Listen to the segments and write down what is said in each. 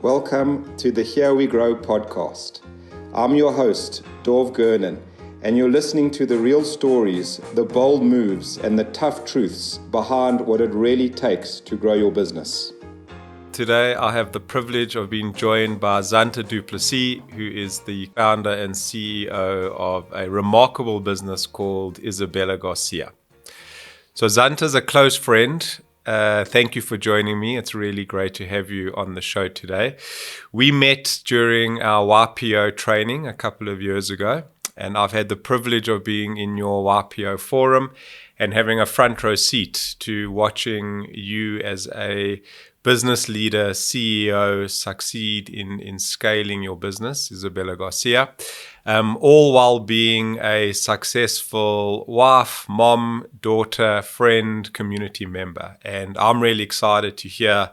Welcome to the Here We Grow podcast. I'm your host, Dov Girnun, and you're listening to the real stories, the bold moves, and the tough truths behind what it really takes to grow your business. Today, I have the privilege of being joined by Zanta du Plessis, who is the founder and CEO of a remarkable business called Isabella Garcia. So Zanta is a close friend. Thank you for joining me. It's really great to have you on the show today. We met during our YPO training a couple of years ago, and I've had the privilege of being in your YPO forum and having a front row seat to watching you as a business leader, CEO, succeed in scaling your business, Isabella Garcia, all while being a successful wife, mom, daughter, friend, community member. And I'm really excited to hear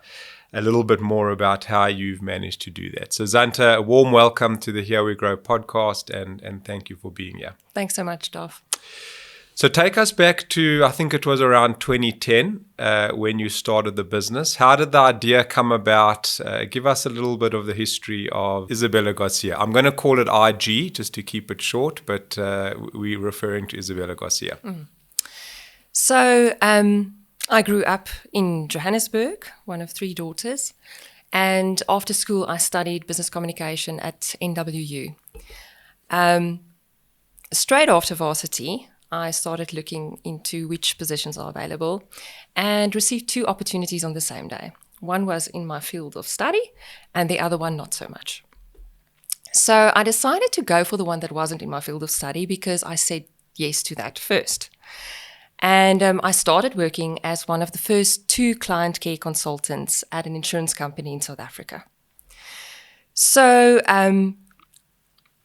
a little bit more about how you've managed to do that. So Zanta, a warm welcome to the Here We Grow podcast, and thank you for being here. Thanks so much, Dov. So take us back to, I think it was around 2010 when you started the business. How did the idea come about? Give us a little bit of the history of Isabella Garcia. I'm going to call it IG just to keep it short, but we're referring to Isabella Garcia. So I grew up in Johannesburg, one of three daughters. And after school, I studied business communication at NWU. Straight after varsity, I started looking into which positions are available and received two opportunities on the same day. One was in my field of study and the other one not so much. So I decided to go for the one that wasn't in my field of study because I said yes to that first. And I started working as one of the first two client care consultants at an insurance company in South Africa. So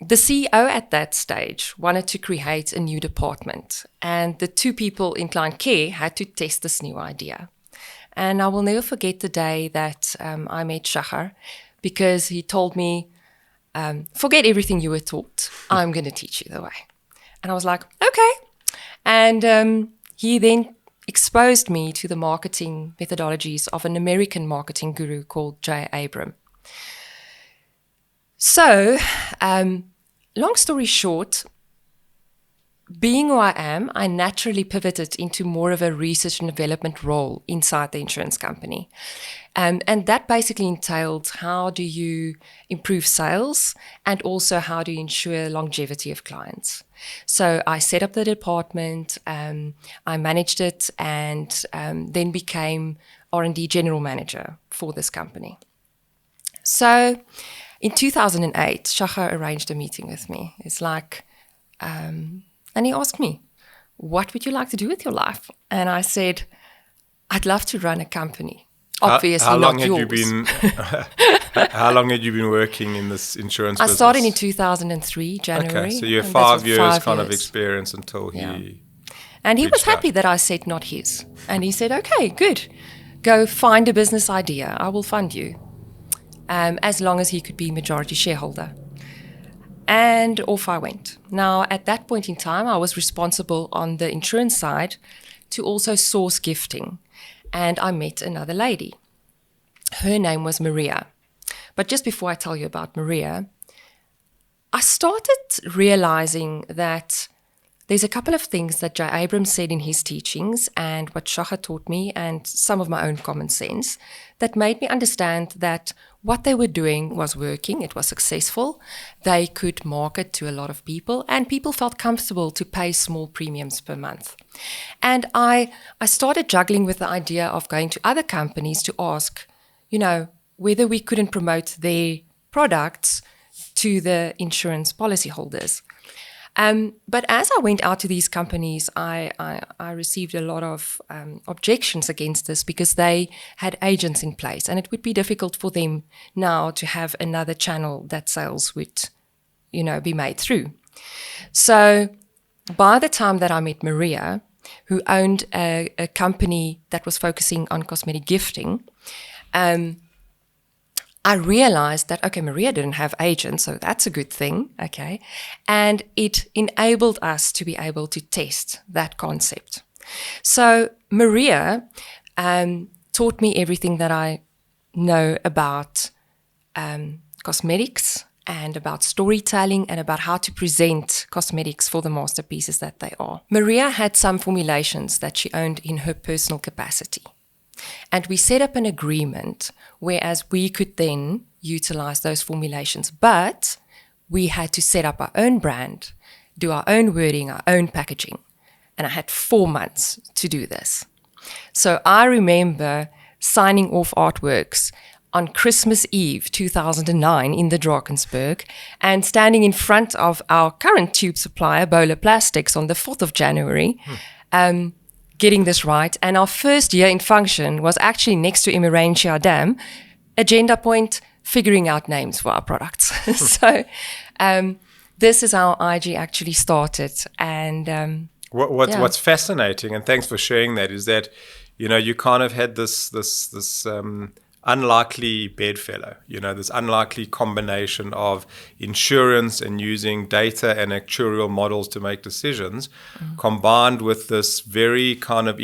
the CEO at that stage wanted to create a new department, and the two people in client care had to test this new idea. And I will never forget the day that I met Shachar, because he told me, forget everything you were taught, I'm going to teach you the way. And I was like, okay. And he then exposed me to the marketing methodologies of an American marketing guru called J. Abram. So, long story short, being who I am, I naturally pivoted into more of a research and development role inside the insurance company. And that basically entailed how do you improve sales and also how do you ensure longevity of clients. So I set up the department, I managed it, and then became R&D general manager for this company. So in 2008, Shachar arranged a meeting with me. It's like, and he asked me, what would you like to do with your life? And I said, I'd love to run a company. Obviously how long not had yours. you been? How long had you been working in this insurance business? I started in 2003, January. Okay, so you have 5 years kind of experience until he... And he was happy that I said not his. And he said, okay, good. Go find a business idea. I will fund you. As long as he could be majority shareholder. And off I went. Now, at that point in time, I was responsible on the insurance side to also source gifting. And I met another lady. Her name was Maria. But just before I tell you about Maria, I started realizing that there's a couple of things that J. Abrams said in his teachings and what Shachar taught me and some of my own common sense that made me understand that what they were doing was working, it was successful, they could market to a lot of people, and people felt comfortable to pay small premiums per month. And I started juggling with the idea of going to other companies to ask, whether we couldn't promote their products to the insurance policyholders. But as I went out to these companies, I received a lot of objections against this because they had agents in place, and it would be difficult for them now to have another channel that sales would, be made through. So by the time that I met Maria, who owned a company that was focusing on cosmetic gifting, I realized that, okay, Maria didn't have agents, so that's a good thing, okay? And it enabled us to be able to test that concept. So Maria taught me everything that I know about cosmetics and about storytelling and about how to present cosmetics for the masterpieces that they are. Maria had some formulations that she owned in her personal capacity. And we set up an agreement whereas we could then utilize those formulations, but we had to set up our own brand, do our own wording, our own packaging. And I had 4 months to do this. So I remember signing off artworks on Christmas Eve 2009 in the Drakensberg and standing in front of our current tube supplier, Bowler Plastics, on the 4th of January, getting this right. And our first year in function was actually next to Emerantia Dam, agenda point, figuring out names for our products. So this is how IG actually started. And what's fascinating, and thanks for sharing that, is that, you know, you kind of had this unlikely bedfellow, you know, this unlikely combination of insurance and using data and actuarial models to make decisions, combined with this very kind of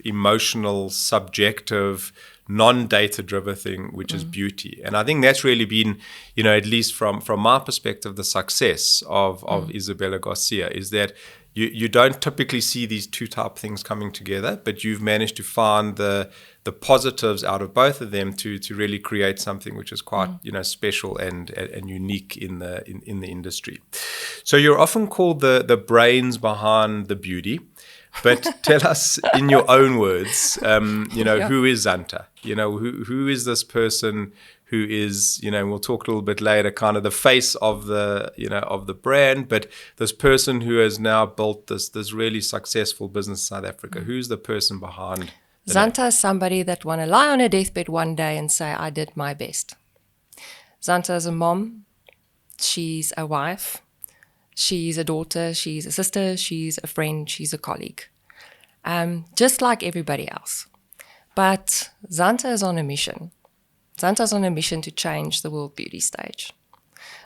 emotional, subjective, non-data driven thing, which is beauty. And I think that's really been, you know, at least from my perspective, the success of Isabella Garcia is that you don't typically see these two type things coming together, but you've managed to find the positives out of both of them to really create something which is quite you know, special and unique in the industry. So you're often called the brains behind the beauty, but tell us in your own words, you know, who is Zanta? You know, who is this person who is, you know, we'll talk a little bit later, kind of the face of the, you know, of the brand, but this person who has now built this really successful business in South Africa. Who's the person behind Zanta is somebody that want to lie on a deathbed one day and say, I did my best. Zanta is a mom. She's a wife. She's a daughter. She's a sister. She's a friend. She's a colleague. Just like everybody else. But Zanta is on a mission. Zanta's on a mission to change the world beauty stage.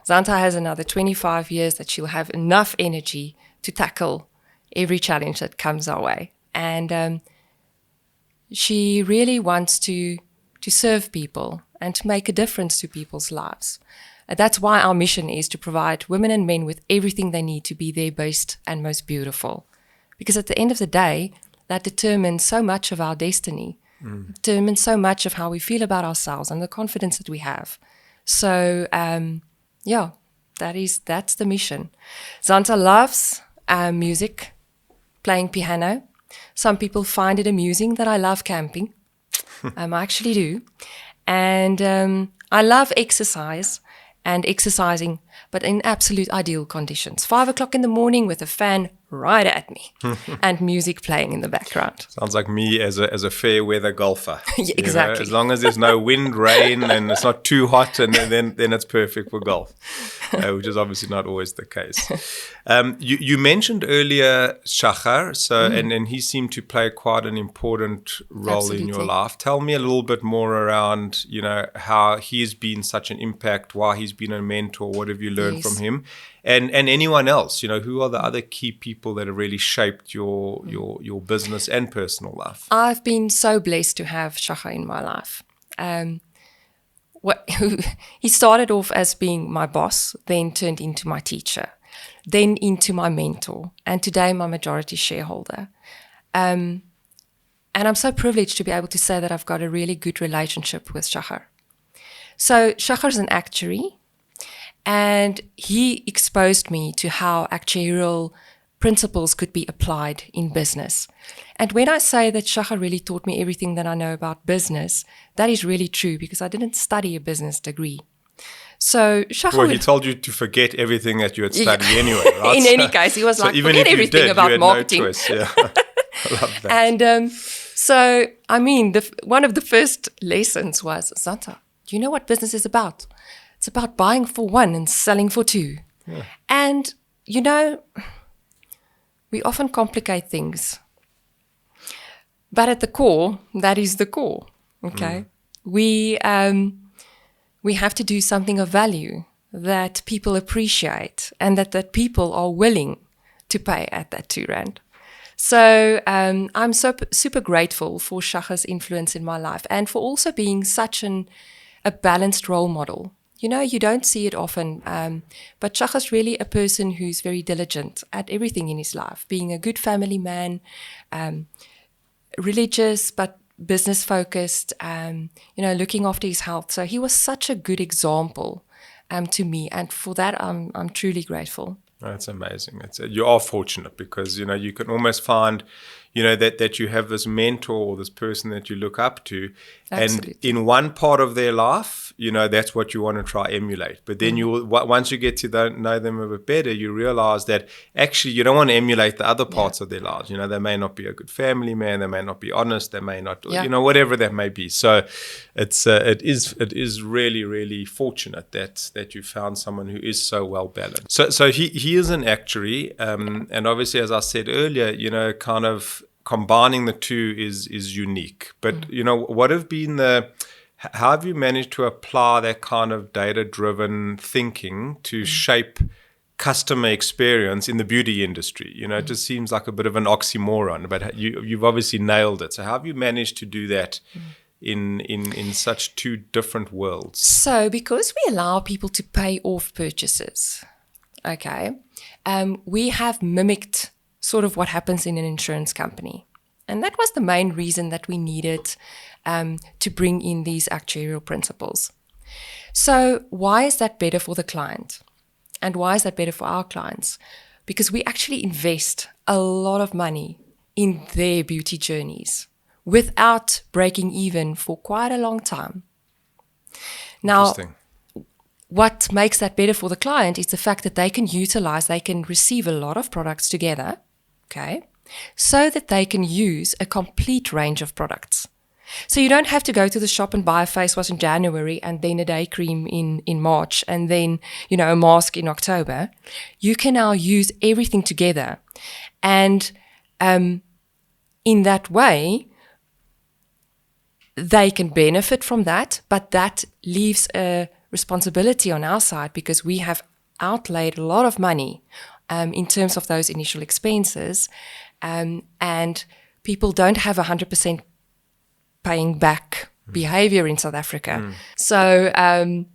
Zanta has another 25 years that she'll have enough energy to tackle every challenge that comes our way. And she really wants to serve people and to make a difference to people's lives. That's why our mission is to provide women and men with everything they need to be their best and most beautiful. Because at the end of the day, that determines so much of our destiny, determines so much of how we feel about ourselves and the confidence that we have. So, that's the mission. Zanta loves music, playing piano. Some people find it amusing that I love camping. I actually do. And I love exercise and exercising, but in absolute ideal conditions. 5 o'clock in the morning with a fan right at me and music playing in the background. Sounds like me as a fair weather golfer. Yeah, exactly. You know, as long as there's no wind, rain, and it's not too hot, and then it's perfect for golf, which is obviously not always the case. You mentioned earlier Shachar, so and he seemed to play quite an important role in your life. Tell me a little bit more around, you know, how he's been such an impact, why he's been a mentor, what have you learned from him? And anyone else, you know, who are the other key people that have really shaped your business and personal life? I've been so blessed to have Shachar in my life. He started off as being my boss, then turned into my teacher, then into my mentor, and today my majority shareholder. And I'm so privileged to be able to say that I've got a really good relationship with Shachar. So Shachar's an actuary. And he exposed me to how actuarial principles could be applied in business. And when I say that Shachar really taught me everything that I know about business, that is really true because I didn't study a business degree. So Shachar... Well, he told you to forget everything that you had studied anyway, right? In any case, he was like, forget everything about marketing. No choice. Yeah. I love that. And so, I mean, one of the first lessons was, Zanta, do you know what business is about? It's about buying for one and selling for two. Yeah. And, you know, we often complicate things. But at the core, that is the core, okay? We have to do something of value that people appreciate and that people are willing to pay at that 2 rand. So I'm super grateful for Shachar's influence in my life and for also being such an a balanced role model. You know, you don't see it often, but Chach is really a person who's very diligent at everything in his life, being a good family man, religious but business focused, looking after his health. So he was such a good example to me, and for that I'm truly grateful. That's amazing. You are fortunate because, you can almost find, that you have this mentor or this person that you look up to. Absolutely. And in one part of their life, that's what you want to try emulate. But then once you get to know them a bit better, you realize that actually you don't want to emulate the other parts of their lives. They may not be a good family man, they may not be honest, they may not, whatever that may be. So it is really, really fortunate that you found someone who is so well balanced. So he is an actuary, and obviously, as I said earlier, kind of combining the two is unique. But how have you managed to apply that kind of data-driven thinking to shape customer experience in the beauty industry? It just seems like a bit of an oxymoron, but you've obviously nailed it. So how have you managed to do that in such two different worlds? So because we allow people to pay off purchases, okay, we have mimicked sort of what happens in an insurance company. And that was the main reason that we needed to bring in these actuarial principles. So why is that better for the client? And why is that better for our clients? Because we actually invest a lot of money in their beauty journeys without breaking even for quite a long time. Now, what makes that better for the client is the fact that they can receive a lot of products together, okay, so that they can use a complete range of products. So you don't have to go to the shop and buy a face wash in January and then a day cream in March and then, a mask in October. You can now use everything together. And in that way, they can benefit from that, but that leaves a responsibility on our side because we have outlaid a lot of money in terms of those initial expenses, and people don't have 100% paying back behavior in South Africa. So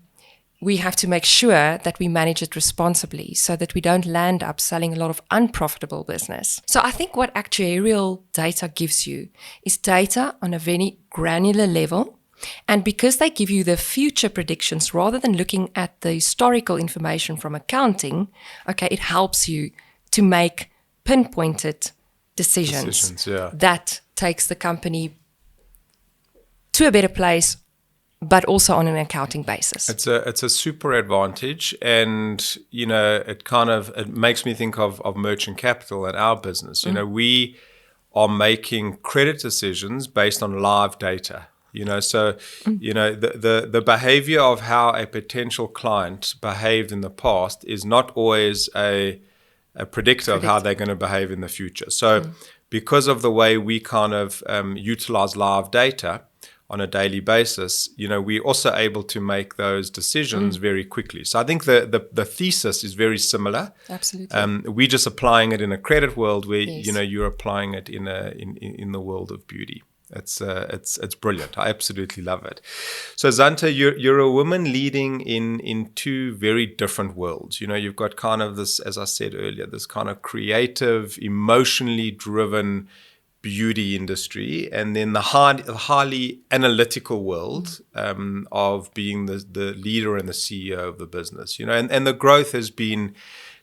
we have to make sure that we manage it responsibly so that we don't land up selling a lot of unprofitable business. So I think what actuarial data gives you is data on a very granular level. And because they give you the future predictions rather than looking at the historical information from accounting, okay, it helps you to make pinpointed decisions that takes the company to a better place, but also on an accounting basis. It's a super advantage, and it makes me think of Merchant Capital and our business. We are making credit decisions based on live data. The behavior of how a potential client behaved in the past is not always a predictor of how they're going to behave in the future. So because of the way we kind of utilize live data on a daily basis, we're also able to make those decisions very quickly. So I think the thesis is very similar. Absolutely. We're just applying it in a credit world where, you're applying it in the world of beauty. It's brilliant. I absolutely love it. So Zanta, you're a woman leading in two very different worlds. You've got kind of this, as I said earlier, this kind of creative, emotionally driven beauty industry, and then the highly analytical world of being the leader and the CEO of the business. And the growth has been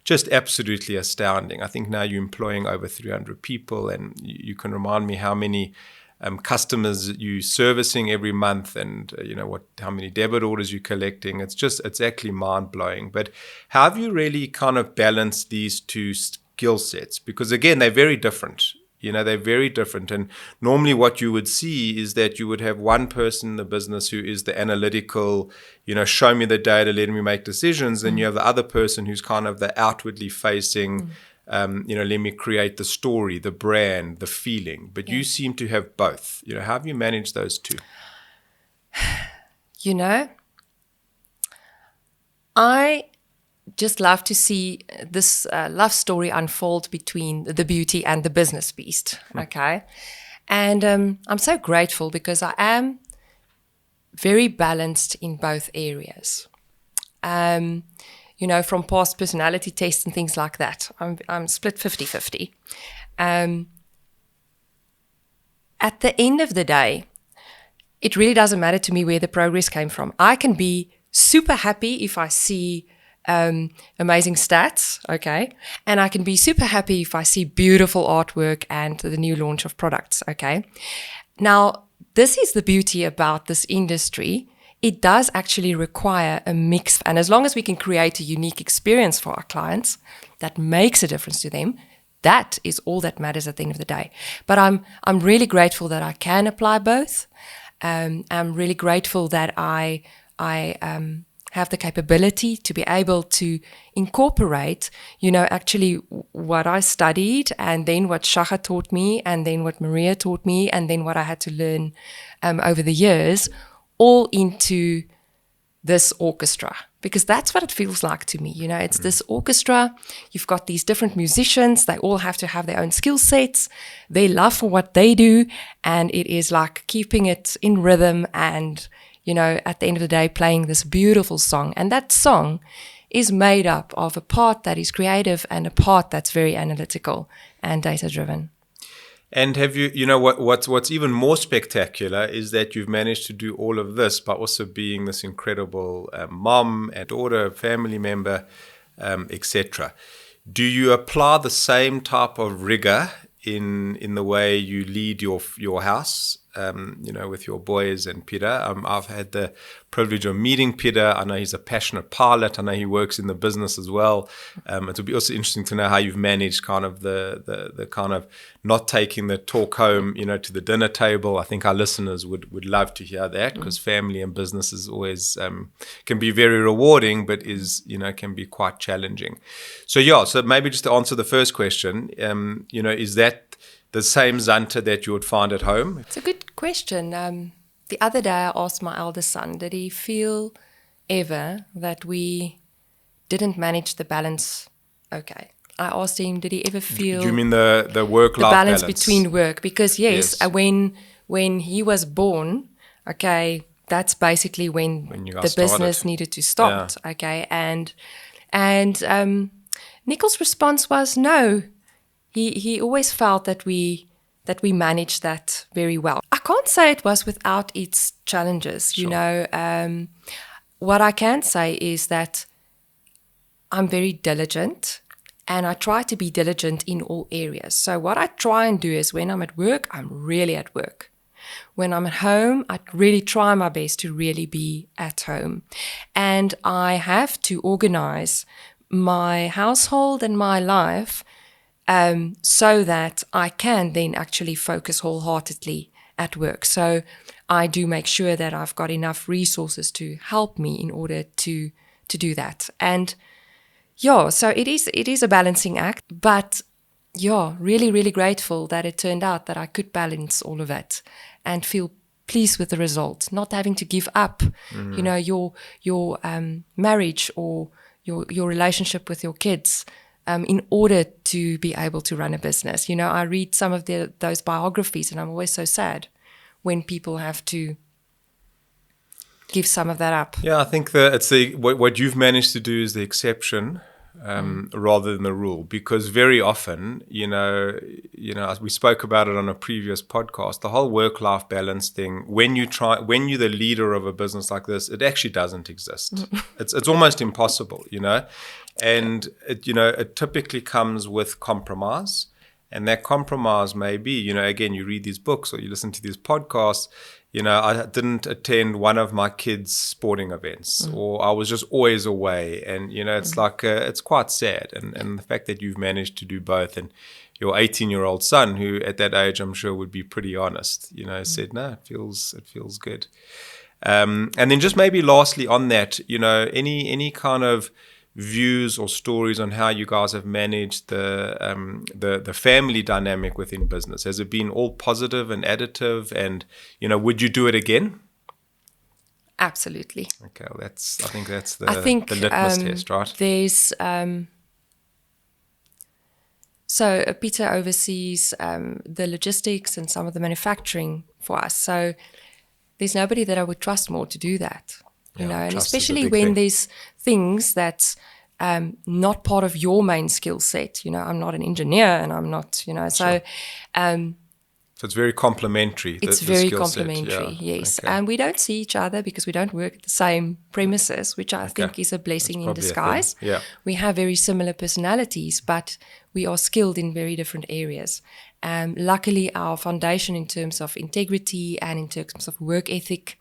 just absolutely astounding. I think now you're employing over 300 people, and you can remind me how many customers you servicing every month, and how many debit orders you're collecting. It's actually mind-blowing. But how have you really kind of balanced these two skill sets? Because again, they're very different. They're very different. And normally what you would see is that you would have one person in the business who is the analytical, show me the data, let me make decisions. And you have the other person who's kind of the outwardly facing, let me create the story, the brand, the feeling. But you seem to have both. How have you managed those two? I just love to see this love story unfold between the beauty and the business beast, okay? And I'm so grateful because I am very balanced in both areas. From past personality tests and things like that, I'm split 50-50. At the end of the day, it really doesn't matter to me where the progress came from. I can be super happy if I see amazing stats, okay? And I can be super happy if I see beautiful artwork and the new launch of products, okay? Now, this is the beauty about this industry. It does actually require a mix. And as long as we can create a unique experience for our clients that makes a difference to them, that is all that matters at the end of the day. But I'm really grateful that I can apply both. I'm really grateful that I have the capability to be able to incorporate, actually what I studied, and then what Shaka taught me, and then what Maria taught me, and then what I had to learn over the years, all into this orchestra. Because that's what it feels like to me. It's this orchestra. You've got these different musicians. They all have to have their own skill sets, their love for what they do. And it is like keeping it in rhythm and, at the end of the day, playing this beautiful song. And that song is made up of a part that is creative and a part that's very analytical and data-driven. And have you, what's even more spectacular is that you've managed to do all of this by also being this incredible mom and daughter, family member, etc. Do you apply the same type of rigor in the way you lead your house, with your boys and Peter? I've had the privilege of meeting Peter. I know he's a passionate pilot. I know he works in the business as well. It would be also interesting to know how you've managed kind of the kind of not taking the talk home, to the dinner table. I think our listeners would love to hear that, because family and business is always can be very rewarding, but can be quite challenging. So maybe just to answer the first question, is that the same Zanta that you would find at home? It's a good question. The other day I asked my eldest son, did he feel ever that we didn't manage the balance okay? I asked him, did he ever feel... Do you mean the work-life balance? The balance between work. Because yes. When he was born, okay, that's basically when the business needed to start, okay? And Nicole's response was no. He always felt that we managed that very well. I can't say it was without its challenges. Sure. What I can say is that I'm very diligent, and I try to be diligent in all areas. So what I try and do is when I'm at work, I'm really at work. When I'm at home, I really try my best to really be at home. And I have to organize my household and my life so that I can then actually focus wholeheartedly at work. So I do make sure that I've got enough resources to help me in order to do that. And so it is a balancing act, but really, really grateful that it turned out that I could balance all of it and feel pleased with the result, not having to give up, your marriage or your relationship with your kids. In order to be able to run a business. I read some of those biographies, and I'm always so sad when people have to give some of that up. Yeah, I think what you've managed to do is the exception rather than the rule, because very often, as we spoke about it on a previous podcast, the whole work-life balance thing, when you're the leader of a business like this, it actually doesn't exist. It's almost impossible, And it typically comes with compromise, and that compromise may be, again, you read these books or you listen to these podcasts. I didn't attend one of my kids' sporting events, or I was just always away, and it's like it's quite sad. And the fact that you've managed to do both, and your 18-year-old son, who at that age I'm sure would be pretty honest, said no, it feels good. And then just maybe lastly on that, any kind of views or stories on how you guys have managed the family dynamic within business? Has it been all positive and additive? And would you do it again? Absolutely. Okay, well, I think that's the litmus test, right? There's so Peter oversees the logistics and some of the manufacturing for us. So there's nobody that I would trust more to do that. You know, and trust is a especially big when thing. there's things that's not part of your main skill set. You know, I'm not an engineer, and I'm not, you know, so So it's very complementary. it's the very skill set. complementary, Yeah. yes. Okay. And we don't see each other because we don't work at the same premises, which I think is a blessing in probably a thing. disguise. Yeah. We have very similar personalities, but we are skilled in very different areas. Luckily, our foundation in terms of integrity and in terms of work ethic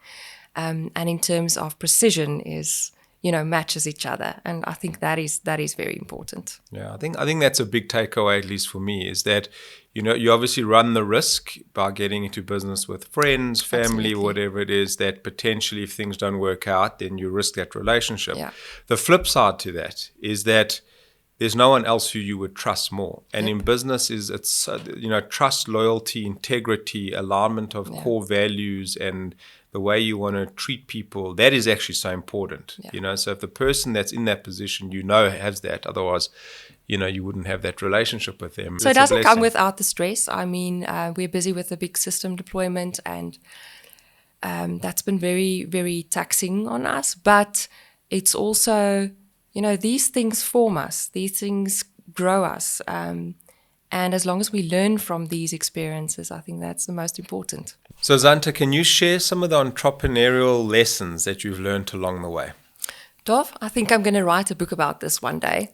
and in terms of precision is, you know, matches each other. And I think that is very important. Yeah, I think that's a big takeaway, at least for me, is that, you know, you obviously run the risk by getting into business with friends, family, Absolutely. whatever it is, that potentially if things don't work out, then you risk that relationship. Yeah. The flip side to that is that there's no one else who you would trust more. And in business it's you know, trust, loyalty, integrity, alignment of core values, and the way you want to treat people. That is actually so important. You know, so if the person that's in that position, you know, has that, otherwise, you know, you wouldn't have that relationship with them. So it It's a doesn't come blessing. without the stress. I mean, we're busy with a big system deployment, and that's been very, very taxing on us. But it's also, you know, these things form us. These things grow us. And as long as we learn from these experiences, I think that's the most important. So Zanta, can you share some of the entrepreneurial lessons that you've learned along the way? Dov, I think I'm going to write a book about this one day.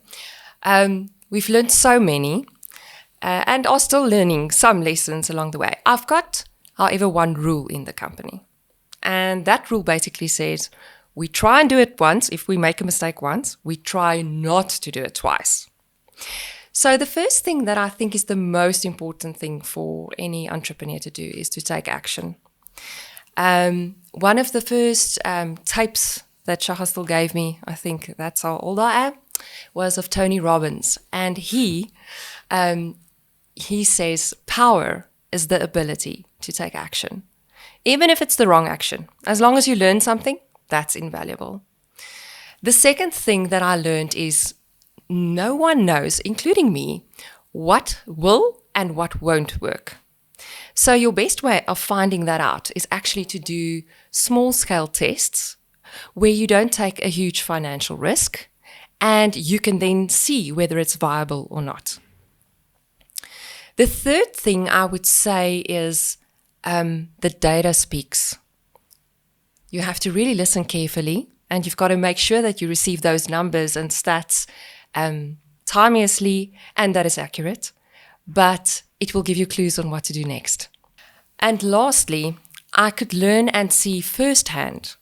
We've learned so many and are still learning some lessons along the way. I've got, however, one rule in the company. And that rule basically says we try and do it once. If we make a mistake once, we try not to do it twice. So the first thing that I think is the most important thing for any entrepreneur to do is to take action. One of the first tapes that Shahastal gave me, I think that's how old I am, was of Tony Robbins. And he says power is the ability to take action. Even if it's the wrong action. As long as you learn something, that's invaluable. The second thing that I learned is no one knows, including me, what will and what won't work. So your best way of finding that out is actually to do small-scale tests where you don't take a huge financial risk, and you can then see whether it's viable or not. The third thing I would say is the data speaks. You have to really listen carefully, and you've got to make sure that you receive those numbers and stats timeously, and that is accurate, but it will give you clues on what to do next. And lastly, I could learn and see firsthand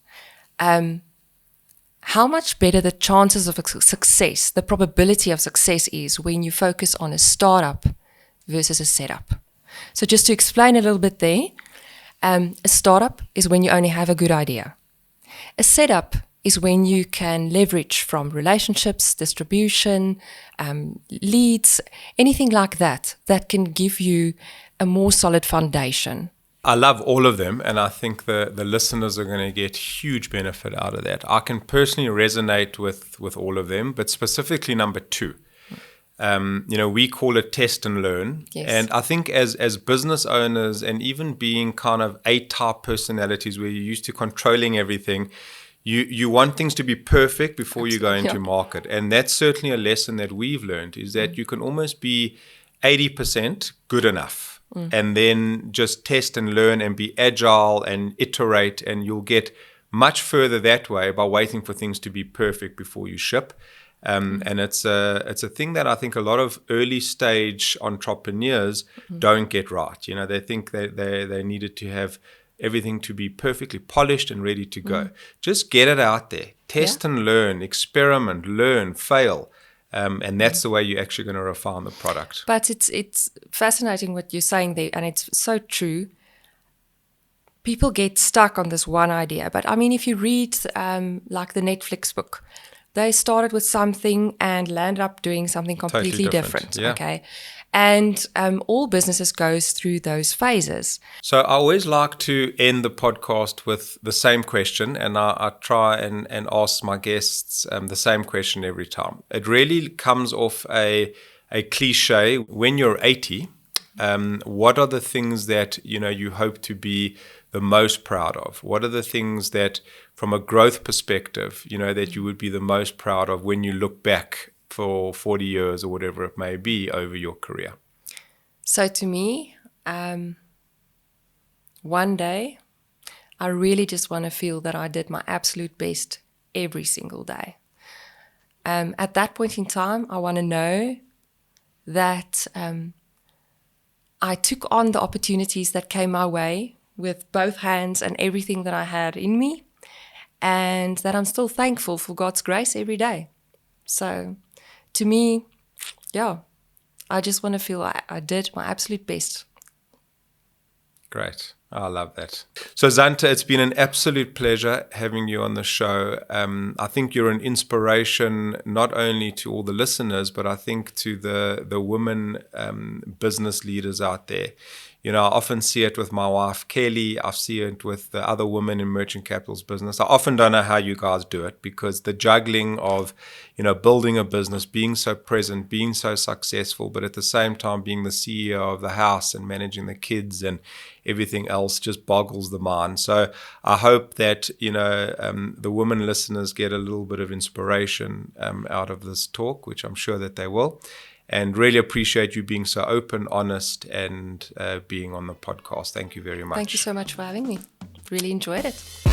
how much better the chances of success, the probability of success is when you focus on a startup versus a setup. So just to explain a little bit there, a startup is when you only have a good idea. A setup is when you can leverage from relationships, distribution, leads, anything like that, that can give you a more solid foundation. I love all of them, and I think the listeners are going to get huge benefit out of that. I can personally resonate with all of them, but specifically number 2. You know, we call it test and learn. Yes. And I think as business owners, and even being kind of A-type personalities where you're used to controlling everything, you want things to be perfect before you go into market. And that's certainly a lesson that we've learned, is that you can almost be 80% good enough, and then just test and learn and be agile and iterate, and you'll get much further that way by waiting for things to be perfect before you ship. And it's a thing that I think a lot of early stage entrepreneurs don't get right. You know, they think they needed to have everything to be perfectly polished and ready to go. Just get it out there. Test and learn, experiment, learn, fail. And that's the way you're actually going to refine the product. But it's fascinating what you're saying there, and it's so true. People get stuck on this one idea. But I mean, if you read like the Netflix book, they started with something and landed up doing something completely Totally different. Yeah. Okay. And all businesses goes through those phases. So I always like to end the podcast with the same question, and I try and ask my guests the same question every time. It really comes off a cliche. When you're 80, what are the things that you hope to be the most proud of? What are the things that, from a growth perspective, that you would be the most proud of when you look back for 40 years or whatever it may be over your career? So to me, one day, I really just want to feel that I did my absolute best every single day. At that point in time, I want to know that I took on the opportunities that came my way with both hands and everything that I had in me, and that I'm still thankful for God's grace every day. So to me, I just want to feel I did my absolute best. Great. I love that. So Zanta, it's been an absolute pleasure having you on the show. I think you're an inspiration not only to all the listeners, but I think to the women business leaders out there. I often see it with my wife, Kelly. I see it with the other women in Merchant Capital's business. I often don't know how you guys do it, because the juggling of, building a business, being so present, being so successful, but at the same time being the CEO of the house and managing the kids and everything else just boggles the mind. So I hope that, the women listeners get a little bit of inspiration out of this talk, which I'm sure that they will. And really appreciate you being so open, honest, and being on the podcast. Thank you very much. Thank you so much for having me. Really enjoyed it.